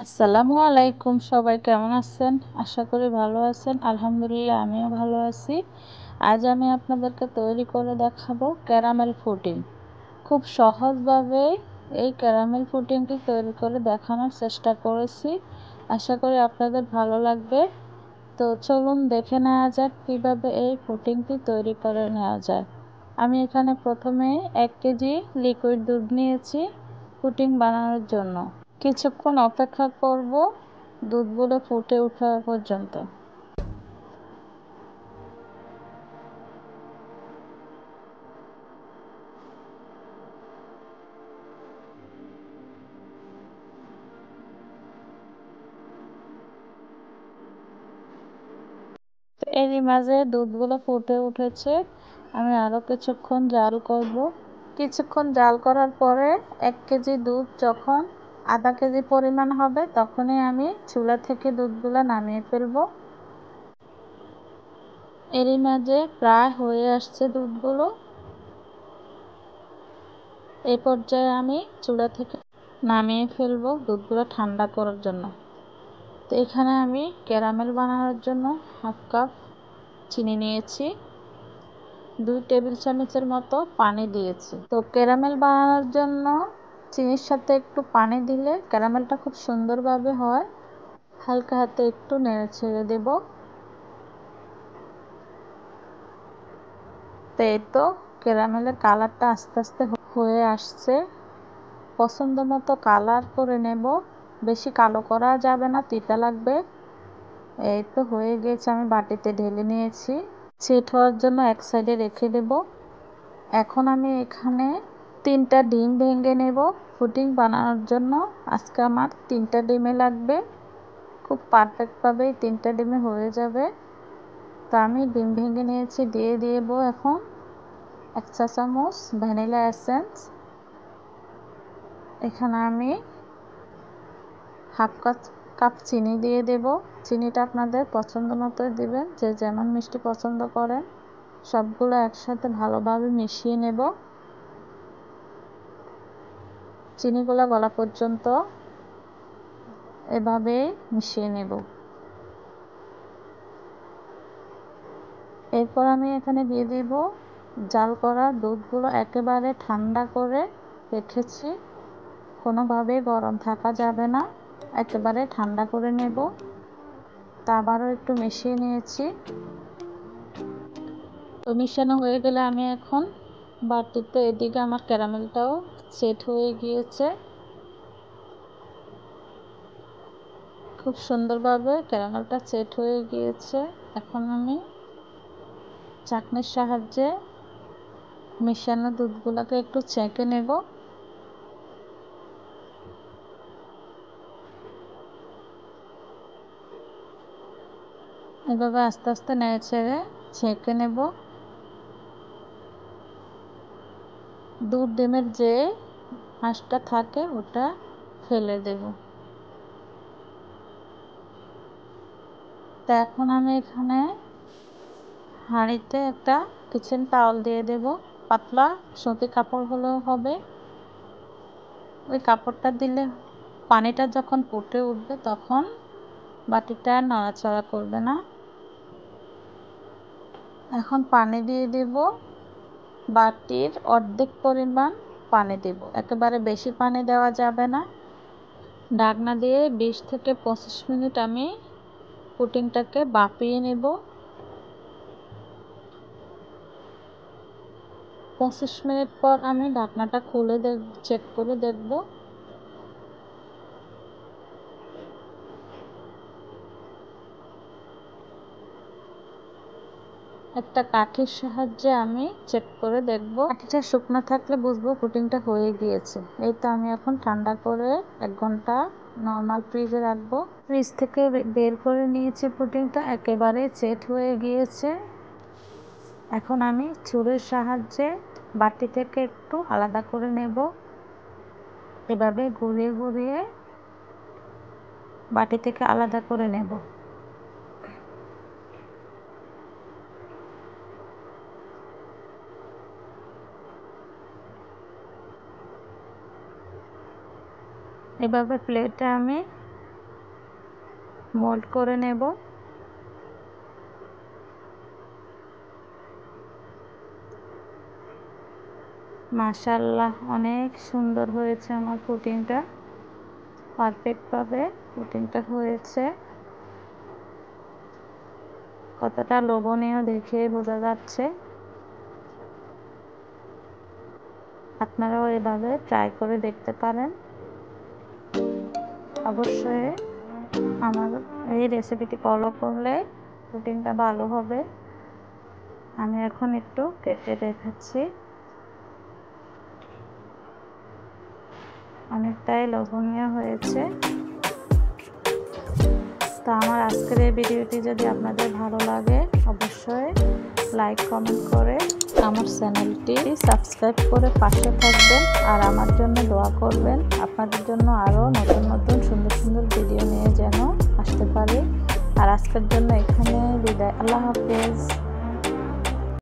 আসসালামু আলাইকুম, সবাই কেমন আছেন? আশা করি ভালো আছেন। আলহামদুলিল্লাহ আমিও ভালো আছি। আজ আমি আপনাদেরকে তৈরি করে দেখাবো ক্যারামেল পুডিং। খুব সহজভাবে এই ক্যারামেল পুডিংটি তৈরি করে দেখানোর চেষ্টা করেছি। আশা করি আপনাদের ভালো লাগবে। তো চলুন দেখে নেওয়া যাক কীভাবে এই পুডিংটি তৈরি করে নেওয়া যায়। আমি এখানে প্রথমে 1 কেজি লিকুইড দুধ নিয়েছি পুডিং বানানোর জন্য। কিছুক্ষণ অপেক্ষা করব দুধগুলো ফুটে ওঠা পর্যন্ত। এরই মাঝে দুধগুলো ফুটে উঠেছে। আমি আরও কিছুক্ষণ জাল করব। কিছুক্ষণ জাল করার পরে 1 কেজি দুধ যখন আধা কেজি পরিমাণ হবে তখনই আমি চুলা থেকে দুধগুলো নামিয়ে ফেলব। এরই মাঝে প্রায় হয়ে আসছে দুধগুলো। এই পর্যায়ে আমি চুলা থেকে নামিয়ে ফেলব দুধগুলো ঠান্ডা করার জন্য। তো এখানে আমি ক্যারামেল বানানোর জন্য 1/2 কাপ চিনি নিয়েছি, 2 টেবিল চামচের মতো পানি দিয়েছি। তো ক্যারামেল বানানোর জন্য চিনির সাথে একটু পানি দিলে ক্যারামেলটা খুব সুন্দরভাবে হয়। হালকা হাতে একটু নেড়ে ছেড়ে দেব। তো এই তো ক্যারামেলের কালারটা আস্তে আস্তে হয়ে আসছে। পছন্দ মতো কালার করে নেব, বেশি কালো করা যাবে না, তিতা লাগবে। এই তো হয়ে গেছে, আমি বাটিতে ঢেলে নিয়েছি। সেট হওয়ার জন্য এক সাইডে রেখে দেব। এখন আমি এখানে 3টা ডিম ভেঙে নেব পুডিং বানানোর জন্য। আজকে আমার 3টা ডিমে লাগবে, খুব পারফেক্টভাবেই 3টা ডিমে হয়ে যাবে। তো আমি ডিম ভেঙে নিয়েছি, দিয়ে দেব এখন 1 চা চামচ ভ্যানিলা এসেন্স। এখানে আমি 1/2 কাপ চিনি দিয়ে দেব। চিনিটা আপনাদের পছন্দ মতো দিবেন, যে যেমন মিষ্টি পছন্দ করেন। সবগুলো একসাথে ভালোভাবে মিশিয়ে নেব। চিনিগুলো গলা পর্যন্ত এভাবে মিশিয়ে নেব। এরপর আমি এখানে দিয়ে দেব জাল করা দুধগুলো, একেবারে ঠান্ডা করে রেখেছি। কোনোভাবে গরম থাকা যাবে না, একেবারে ঠান্ডা করে নেব। তা আবারও একটু মিশিয়ে নিয়েছি। তো মিশানো হয়ে গেলে আমি এখন বাটিতে, এদিকে আমার ক্যারামেলটাও সেট হয়ে গিয়েছে। খুব সুন্দরভাবে ক্যারামেলটা সেট হয়ে গিয়েছে। এখন আমি চাকনির সাহায্যে মিশানো দুধগুলোকে একটু ছেঁকে নেব। এভাবে আস্তে আস্তে নেড়ে ছেড়ে ছেঁকে নেব। দুধ ডিমের যে আঁশটা থাকে ওটা ফেলে দেব। তা এখন আমি এখানে হাঁড়িতে একটা কিচেন টাওয়াল দিয়ে দেব। পাতলা সুতি কাপড় হলেও হবে। ওই কাপড়টা দিলে পানিটা যখন ফুটে উঠবে তখন বাটিটা নড়াচড়া করবে না। এখন পানি দিয়ে দেব, বাটির অর্ধেক পরিমাণ পানি দেব, একেবারে বেশি পানি দেওয়া যাবে না। ঢাকনা দিয়ে 20 থেকে 25 মিনিট আমি পুডিংটাকে ভাপিয়ে নেব। 25 মিনিট পর আমি ঢাকনাটা খুলে চেক করে দেখব। একটা কাঠির সাহায্যে আমি চেক করে দেখব। কাঠিটা শুকনো থাকলে বুঝবো পুডিংটা হয়ে গিয়েছে। এই তো আমি এখন ঠান্ডা করে 1 ঘন্টা নর্মাল ফ্রিজে রাখবো। ফ্রিজ থেকে বের করে নিয়েছি পুডিংটা, একেবারে সেট হয়ে গিয়েছে। এখন আমি ছুরির সাহায্যে বাটি থেকে একটু আলাদা করে নেব। এভাবে ঘুরিয়ে ঘুরিয়ে বাটি থেকে আলাদা করে নেব। এভাবে প্লেটে আমি মোল্ড করে নেব। মাশাআল্লাহ, অনেক সুন্দর হয়েছে আমার পুডিংটা, পারফেক্টভাবে পুডিংটা হয়েছে। কতটা লোভনীয় দেখে বোঝা যাচ্ছে। আপনারাও এভাবে ট্রাই করে দেখতে পারেন। অবশ্যই আমার এই রেসিপিটি ফলো করলে পুডিংটা ভালো হবে। আমি এখন একটু কেটে দেখাচ্ছি। অনেকটাই লোভনীয় হয়েছে। তো আমার আজকের এই ভিডিওটি যদি আপনাদের ভালো লাগে অবশ্যই লাইক কমেন্ট করে আমার চ্যানেলটি সাবস্ক্রাইব করে পাশে থাকবেন আর আমার জন্য দোয়া করবেন। আপনাদের জন্য আরও নতুন নতুন সুন্দর সুন্দর ভিডিও নিয়ে যেন আসতে পারি। আর আজকের জন্য এখানে বিদায়। আল্লাহ হাফেজ।